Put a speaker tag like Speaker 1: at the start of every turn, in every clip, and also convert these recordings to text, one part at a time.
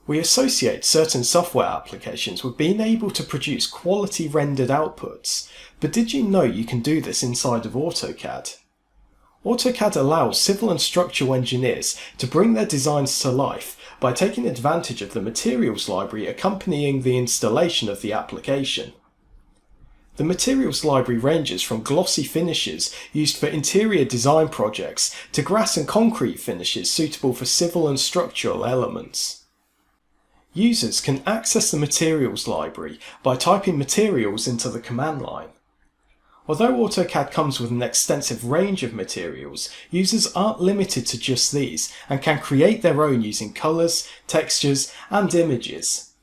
Speaker 1: We associate certain software applications with being able to produce quality rendered outputs, but did you know you can do this inside of AutoCAD? AutoCAD allows civil and structural engineers to bring their designs to life by taking advantage of the materials library accompanying the installation of the application. The materials library ranges from glossy finishes used for interior design projects to grass and concrete finishes suitable for civil and structural elements. Users can access the materials library by typing materials into the command line. Although AutoCAD comes with an extensive range of materials, users aren't limited to just these and can create their own using colours, textures, and images.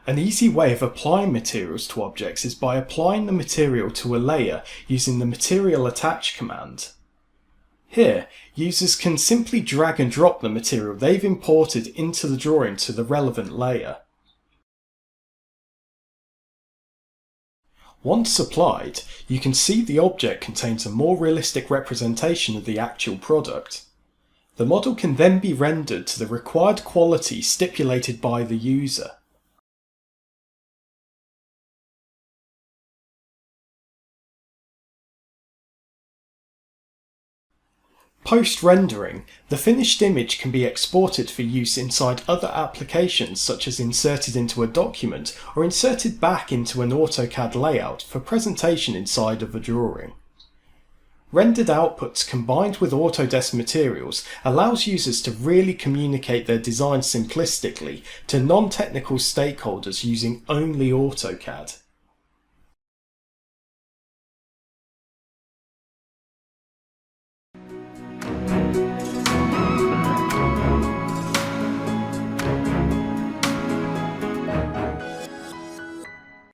Speaker 1: An easy way of applying materials to objects is by applying the material to a layer using the Material Attach command. Here, users can simply drag and drop the material they've imported into the drawing to the relevant layer. Once applied, you can see the object contains a more realistic representation of the actual product. The model can then be rendered to the required quality stipulated by the user. Post-rendering, the finished image can be exported for use inside other applications such as inserted into a document or inserted back into an AutoCAD layout for presentation inside of a drawing. Rendered outputs combined with Autodesk materials allows users to really communicate their design simplistically to non-technical stakeholders using only AutoCAD.